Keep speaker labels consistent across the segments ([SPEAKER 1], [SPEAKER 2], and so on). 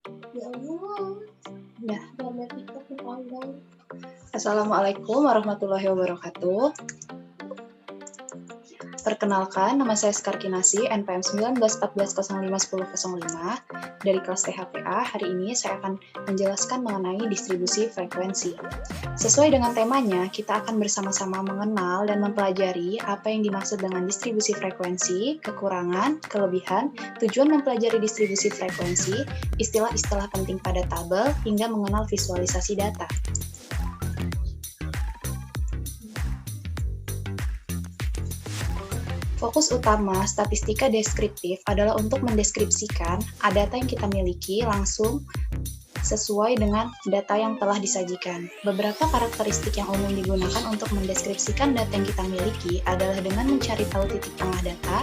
[SPEAKER 1] Ya Allah,
[SPEAKER 2] Dah.
[SPEAKER 1] gambar TikTok di panggang.
[SPEAKER 2] Assalamualaikum warahmatullahi wabarakatuh. Perkenalkan, nama saya Sekar Kinasi, NPM 1914051005 dari kelas THPA. Hari ini saya akan menjelaskan mengenai distribusi frekuensi. Sesuai dengan temanya, kita akan bersama-sama mengenal dan mempelajari apa yang dimaksud dengan distribusi frekuensi, kekurangan, kelebihan, tujuan mempelajari distribusi frekuensi, istilah-istilah penting pada tabel, hingga mengenal visualisasi data. Fokus utama statistika deskriptif adalah untuk mendeskripsikan data yang kita miliki langsung sesuai dengan data yang telah disajikan. Beberapa karakteristik yang umum digunakan untuk mendeskripsikan data yang kita miliki adalah dengan mencari tahu titik tengah data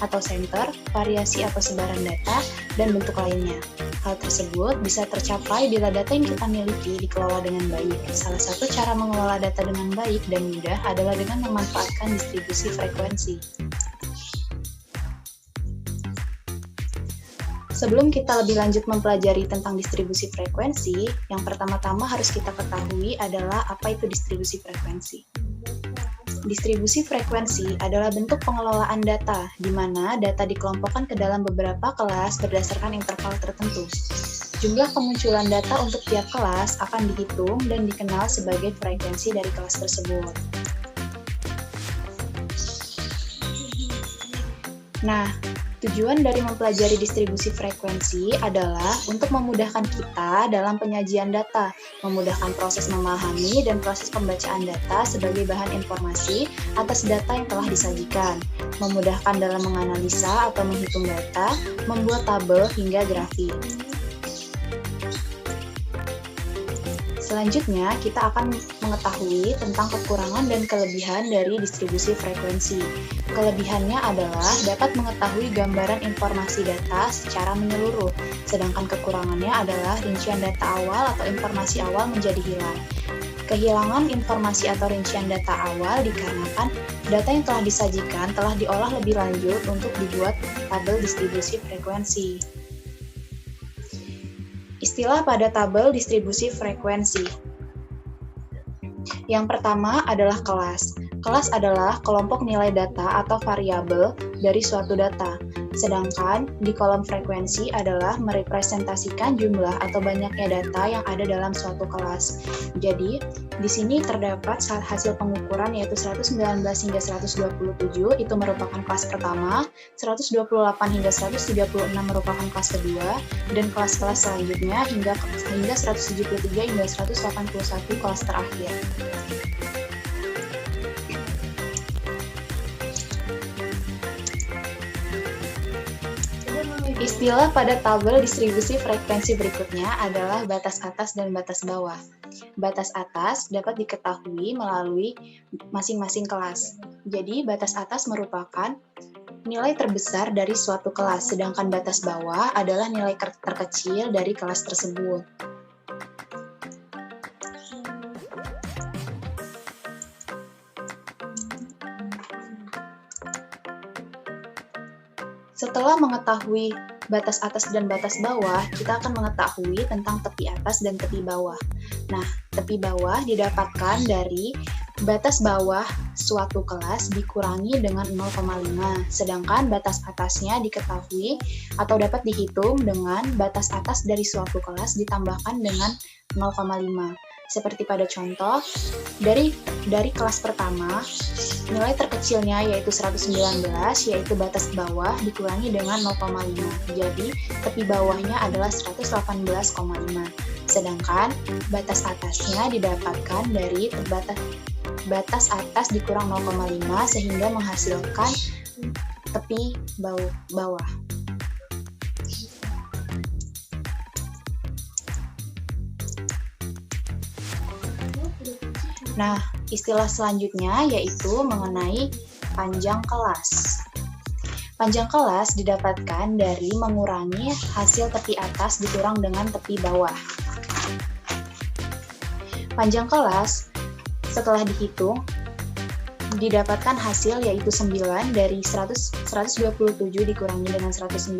[SPEAKER 2] atau center, variasi atau sebaran data, dan bentuk lainnya. Hal tersebut bisa tercapai bila data yang kita miliki dikelola dengan baik. Salah satu cara mengelola data dengan baik dan mudah adalah dengan memanfaatkan distribusi frekuensi. Sebelum kita lebih lanjut mempelajari tentang distribusi frekuensi, yang pertama-tama harus kita ketahui adalah apa itu distribusi frekuensi. Distribusi frekuensi adalah bentuk pengelolaan data, di mana data dikelompokkan ke dalam beberapa kelas berdasarkan interval tertentu. Jumlah kemunculan data untuk tiap kelas akan dihitung dan dikenal sebagai frekuensi dari kelas tersebut. Nah, tujuan dari mempelajari distribusi frekuensi adalah untuk memudahkan kita dalam penyajian data, memudahkan proses memahami dan proses pembacaan data sebagai bahan informasi atas data yang telah disajikan, memudahkan dalam menganalisa atau menghitung data, membuat tabel hingga grafik. Selanjutnya, kita akan mengetahui tentang kekurangan dan kelebihan dari distribusi frekuensi. Kelebihannya adalah dapat mengetahui gambaran informasi data secara menyeluruh, sedangkan kekurangannya adalah rincian data awal atau informasi awal menjadi hilang. Kehilangan informasi atau rincian data awal dikarenakan data yang telah disajikan telah diolah lebih lanjut untuk dibuat tabel distribusi frekuensi. Istilah pada tabel distribusi frekuensi. Yang pertama adalah kelas. Kelas adalah kelompok nilai data atau variabel dari suatu data. Sedangkan di kolom frekuensi adalah merepresentasikan jumlah atau banyaknya data yang ada dalam suatu kelas. Jadi, di sini terdapat hasil pengukuran yaitu 119 hingga 127 itu merupakan kelas pertama, 128 hingga 136 merupakan kelas kedua, dan kelas-kelas selanjutnya hingga 173 hingga 181 kelas terakhir. Istilah pada tabel distribusi frekuensi berikutnya adalah batas atas dan batas bawah. Batas atas dapat diketahui melalui masing-masing kelas. Jadi, batas atas merupakan nilai terbesar dari suatu kelas, sedangkan batas bawah adalah nilai terkecil dari kelas tersebut. Setelah mengetahui batas atas dan batas bawah, kita akan mengetahui tentang tepi atas dan tepi bawah. Nah, tepi bawah didapatkan dari batas bawah suatu kelas dikurangi dengan 0,5, sedangkan batas atasnya diketahui atau dapat dihitung dengan batas atas dari suatu kelas ditambahkan dengan 0,5. Seperti pada contoh, dari kelas pertama, nilai terkecilnya yaitu 119, yaitu batas bawah dikurangi dengan 0,5. Jadi, tepi bawahnya adalah 118,5. Sedangkan batas atasnya didapatkan dari batas atas dikurang 0,5 sehingga menghasilkan tepi bawah. Nah, istilah selanjutnya yaitu mengenai panjang kelas. Panjang kelas didapatkan dari mengurangi hasil tepi atas dikurang dengan tepi bawah. Panjang kelas setelah dihitung didapatkan hasil yaitu 9 dari 127 dikurangi dengan 119.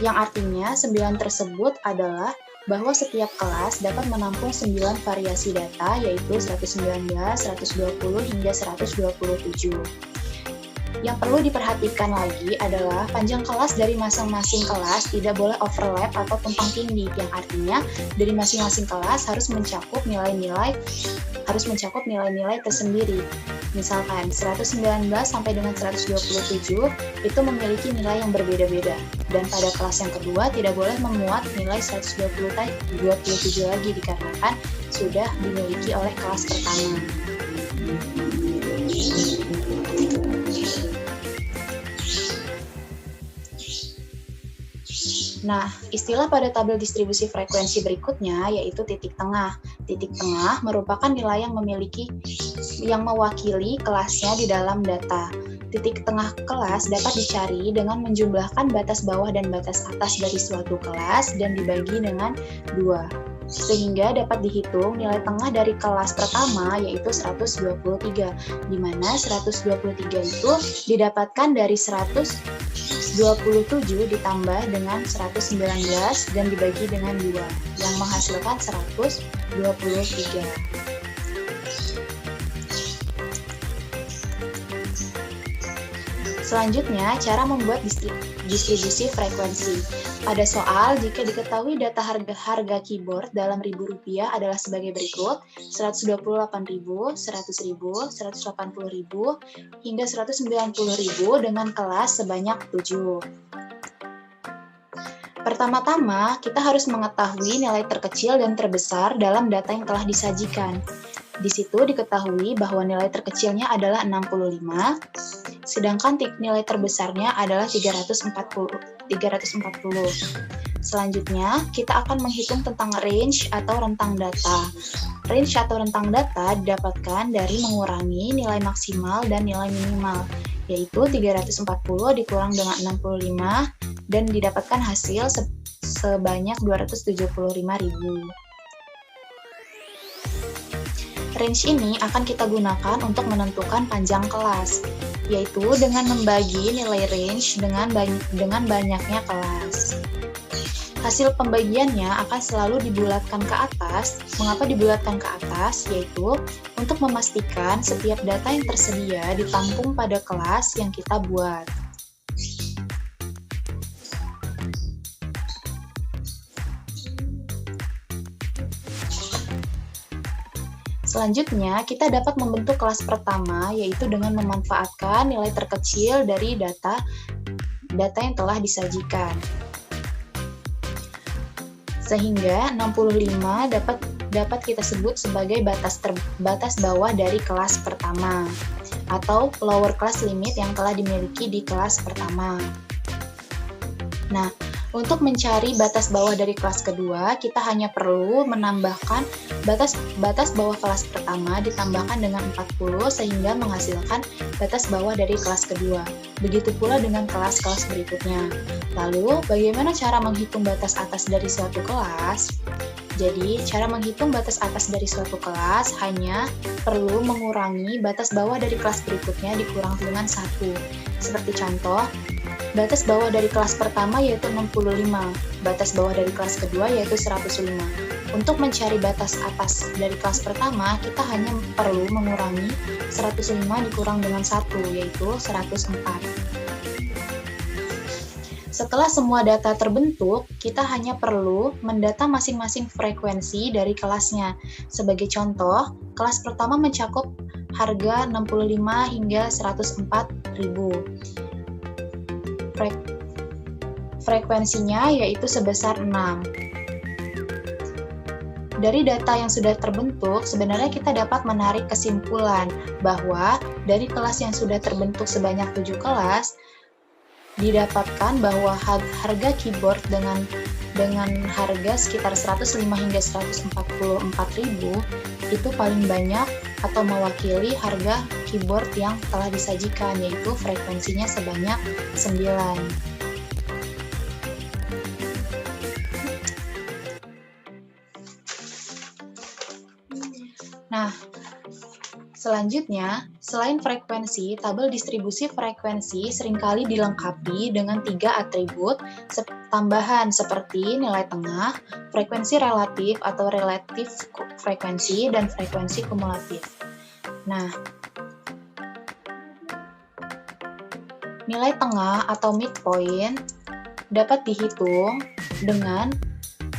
[SPEAKER 2] yang artinya 9 tersebut adalah bahwa setiap kelas dapat menampung 9 variasi data, yaitu 119, 120, hingga 127. Yang perlu diperhatikan lagi adalah panjang kelas dari masing-masing kelas tidak boleh overlap atau tumpang tindih, yang artinya dari masing-masing kelas harus mencakup nilai-nilai tersendiri. Misalkan 119 sampai dengan 127 itu memiliki nilai yang berbeda-beda, dan pada kelas yang kedua tidak boleh memuat nilai 127 lagi dikarenakan sudah dimiliki oleh kelas pertama. Nah, istilah pada tabel distribusi frekuensi berikutnya yaitu titik tengah. Titik tengah merupakan nilai yang mewakili kelasnya di dalam data. Titik tengah kelas dapat dicari dengan menjumlahkan batas bawah dan batas atas dari suatu kelas dan dibagi dengan 2. Sehingga dapat dihitung nilai tengah dari kelas pertama yaitu 123, di mana 123 itu didapatkan dari 127 ditambah dengan 119 dan dibagi dengan 2, yang menghasilkan 123. Selanjutnya, cara membuat distribusi frekuensi. Pada soal, jika diketahui data harga keyboard dalam Rp1.000 adalah sebagai berikut, 128.000, 100.000, 180.000, hingga 190.000 dengan kelas sebanyak 7. Pertama-tama, kita harus mengetahui nilai terkecil dan terbesar dalam data yang telah disajikan. Di situ diketahui bahwa nilai terkecilnya adalah 65, sedangkan nilai terbesarnya adalah 340. Selanjutnya, kita akan menghitung tentang range atau rentang data. Range atau rentang data didapatkan dari mengurangi nilai maksimal dan nilai minimal, yaitu 340 dikurang dengan 65 dan didapatkan hasil sebanyak 275.000. Range ini akan kita gunakan untuk menentukan panjang kelas, yaitu dengan membagi nilai range dengan banyaknya kelas. Hasil pembagiannya akan selalu dibulatkan ke atas. Mengapa dibulatkan ke atas? Yaitu untuk memastikan setiap data yang tersedia ditampung pada kelas yang kita buat. Selanjutnya, kita dapat membentuk kelas pertama, yaitu dengan memanfaatkan nilai terkecil dari data yang telah disajikan. Sehingga 65 dapat kita sebut sebagai batas bawah dari kelas pertama, atau lower class limit yang telah dimiliki di kelas pertama. Nah, untuk mencari batas bawah dari kelas kedua, kita hanya perlu menambahkan batas bawah kelas pertama ditambahkan dengan 40 sehingga menghasilkan batas bawah dari kelas kedua. Begitu pula dengan kelas-kelas berikutnya. Lalu, bagaimana cara menghitung batas atas dari suatu kelas? Jadi, cara menghitung batas atas dari suatu kelas hanya perlu mengurangi batas bawah dari kelas berikutnya dikurang dengan 1. Seperti contoh, batas bawah dari kelas pertama yaitu 65, batas bawah dari kelas kedua yaitu 105. Untuk mencari batas atas dari kelas pertama, kita hanya perlu mengurangi 105 dikurang dengan 1, yaitu 104. Setelah semua data terbentuk, kita hanya perlu mendata masing-masing frekuensi dari kelasnya. Sebagai contoh, kelas pertama mencakup harga 65 hingga 104.000. Frekuensinya yaitu sebesar 6. Dari data yang sudah terbentuk, sebenarnya kita dapat menarik kesimpulan bahwa dari kelas yang sudah terbentuk sebanyak 7 kelas, didapatkan bahwa harga keyboard dengan harga sekitar 105 hingga 144.000 itu paling banyak atau mewakili harga keyboard yang telah disajikan, yaitu frekuensinya sebanyak 9. Nah, Selanjutnya, selain frekuensi, tabel distribusi frekuensi seringkali dilengkapi dengan 3 atribut tambahan seperti nilai tengah, frekuensi relatif atau relatif frekuensi, dan frekuensi kumulatif. Nah, nilai tengah atau midpoint dapat dihitung dengan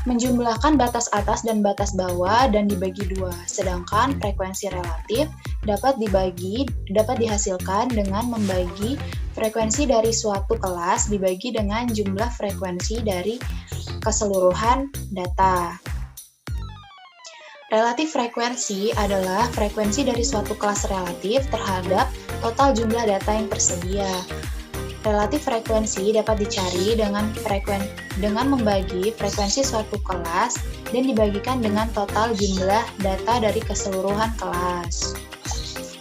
[SPEAKER 2] menjumlahkan batas atas dan batas bawah dan dibagi 2. Sedangkan frekuensi relatif dapat dihasilkan dengan membagi frekuensi dari suatu kelas dibagi dengan jumlah frekuensi dari keseluruhan data. Relatif frekuensi adalah frekuensi dari suatu kelas relatif terhadap total jumlah data yang tersedia. Relatif frekuensi dapat dicari dengan membagi frekuensi suatu kelas dan dibagikan dengan total jumlah data dari keseluruhan kelas.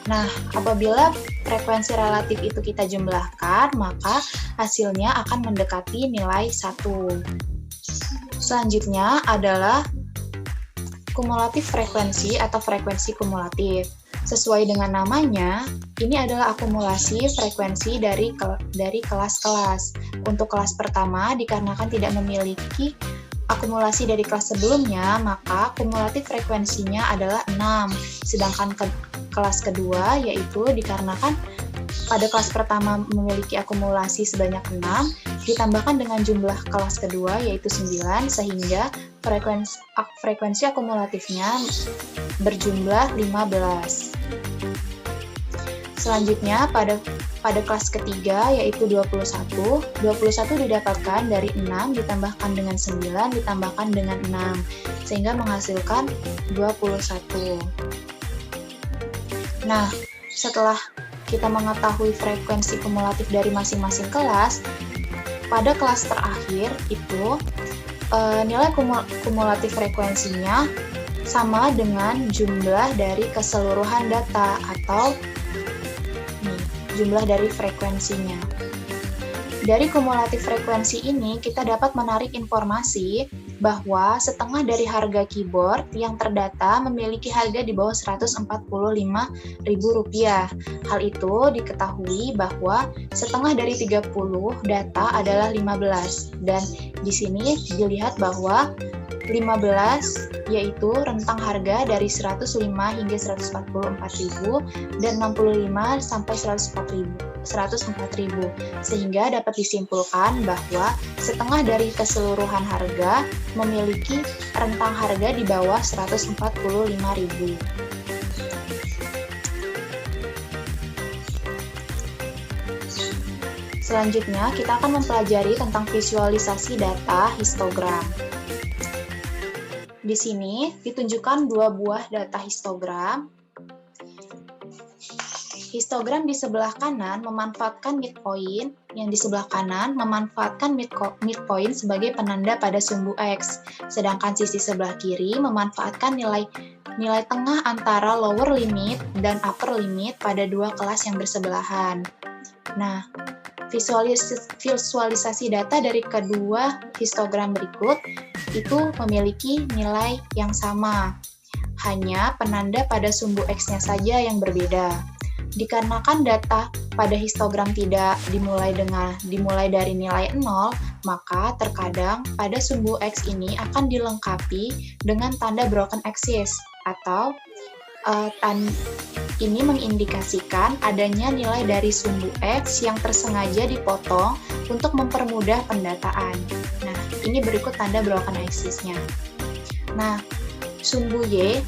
[SPEAKER 2] Nah, apabila frekuensi relatif itu kita jumlahkan, maka hasilnya akan mendekati nilai 1. Selanjutnya adalah kumulatif frekuensi atau frekuensi kumulatif. Sesuai dengan namanya, ini adalah akumulasi frekuensi dari kelas-kelas. Untuk kelas pertama, dikarenakan tidak memiliki akumulasi dari kelas sebelumnya, maka kumulatif frekuensinya adalah 6. Sedangkan kelas kedua, yaitu dikarenakan pada kelas pertama memiliki akumulasi sebanyak 6, ditambahkan dengan jumlah kelas kedua, yaitu 9, sehingga frekuensi akumulatifnya berjumlah 15. Selanjutnya, pada kelas ketiga, yaitu 21 didapatkan dari 6 ditambahkan dengan 9 ditambahkan dengan 6, sehingga menghasilkan 21. Nah, setelah kita mengetahui frekuensi kumulatif dari masing-masing kelas, pada kelas terakhir itu nilai kumulatif frekuensinya sama dengan jumlah dari keseluruhan data atau jumlah dari frekuensinya. Dari kumulatif frekuensi ini kita dapat menarik informasi bahwa setengah dari harga keyboard yang terdata memiliki harga di bawah Rp145.000. Hal itu diketahui bahwa setengah dari 30 data adalah 15, dan di sini dilihat bahwa 15 yaitu rentang harga dari 105 hingga 144.000 dan 65 sampai 104.000, sehingga dapat disimpulkan bahwa setengah dari keseluruhan harga memiliki rentang harga di bawah 145.000. Selanjutnya, kita akan mempelajari tentang visualisasi data histogram. Di sini ditunjukkan 2 buah data histogram. Histogram di sebelah kanan memanfaatkan midpoint, yang di sebelah kanan memanfaatkan midpoint sebagai penanda pada sumbu X, sedangkan sisi sebelah kiri memanfaatkan nilai tengah antara lower limit dan upper limit pada 2 kelas yang bersebelahan. Nah, visualisasi data dari kedua histogram berikut itu memiliki nilai yang sama, hanya penanda pada sumbu X-nya saja yang berbeda. Dikarenakan data pada histogram tidak dimulai dari nilai 0, maka terkadang pada sumbu X ini akan dilengkapi dengan tanda broken axis, atau ini mengindikasikan adanya nilai dari sumbu X yang tersengaja dipotong untuk mempermudah pendataan. Nah, ini berikut tanda broken axis-nya. Nah, sumbu Y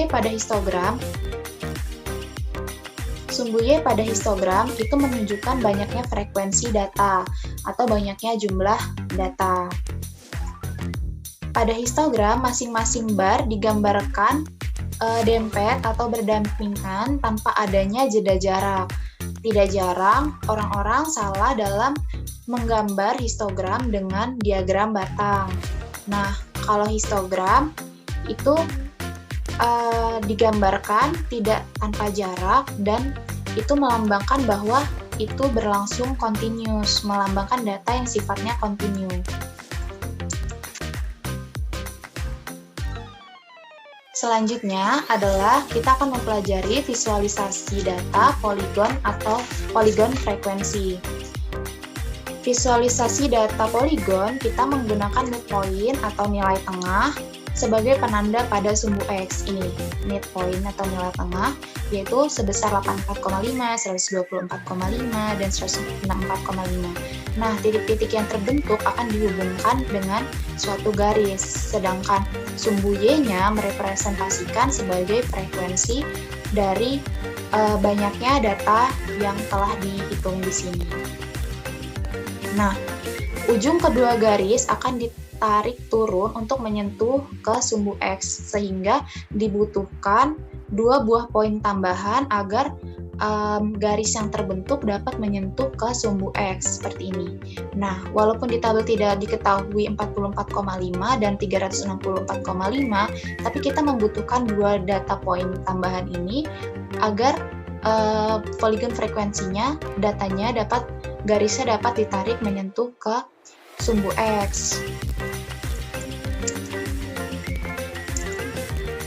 [SPEAKER 2] pada histogram itu menunjukkan banyaknya frekuensi data atau banyaknya jumlah data. Pada histogram, masing-masing bar digambarkan dempet atau berdampingan tanpa adanya jeda jarak. Tidak jarang orang-orang salah dalam menggambar histogram dengan diagram batang. Nah, kalau histogram itu digambarkan tidak tanpa jarak, dan itu melambangkan bahwa itu berlangsung continuous, melambangkan data yang sifatnya kontinu. Selanjutnya adalah kita akan mempelajari visualisasi data poligon atau poligon frekuensi. Visualisasi data poligon, kita menggunakan midpoint atau nilai tengah sebagai penanda pada sumbu X ini, midpoint atau nilai tengah, yaitu sebesar 84,5, 124,5, dan 164,5. Nah, titik-titik yang terbentuk akan dihubungkan dengan suatu garis, sedangkan sumbu Y-nya merepresentasikan sebagai frekuensi dari banyaknya data yang telah dihitung di sini. Nah, ujung kedua garis akan ditarik turun untuk menyentuh ke sumbu X, sehingga dibutuhkan 2 buah poin tambahan agar garis yang terbentuk dapat menyentuh ke sumbu X, seperti ini. Nah, walaupun di tabel tidak diketahui 44,5 dan 364,5, tapi kita membutuhkan 2 data poin tambahan ini agar poligon frekuensinya, garisnya dapat ditarik menyentuh ke sumbu X.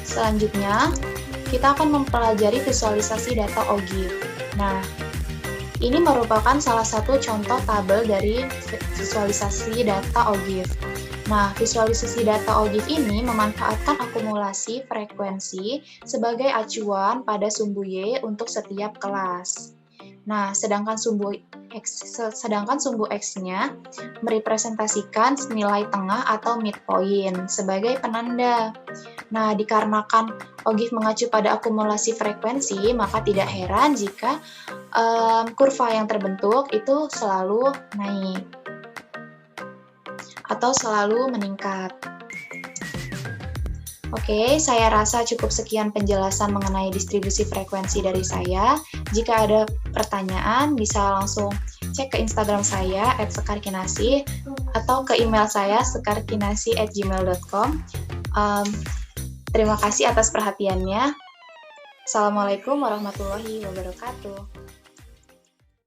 [SPEAKER 2] Selanjutnya, kita akan mempelajari visualisasi data OGIF. Nah, ini merupakan salah satu contoh tabel dari visualisasi data OGIF. Nah, visualisasi data OGIF ini memanfaatkan akumulasi frekuensi sebagai acuan pada sumbu Y untuk setiap kelas. Nah, sedangkan sumbu X-nya merepresentasikan nilai tengah atau midpoint sebagai penanda. Nah, dikarenakan OGIF mengacu pada akumulasi frekuensi, maka tidak heran jika kurva yang terbentuk itu selalu naik atau selalu meningkat. Oke, saya rasa cukup sekian penjelasan mengenai distribusi frekuensi dari saya. Jika ada pertanyaan, bisa langsung cek ke Instagram saya @sekarkinasi atau ke email saya sekarkinasi@gmail.com. Terima kasih atas perhatiannya. Assalamualaikum warahmatullahi wabarakatuh.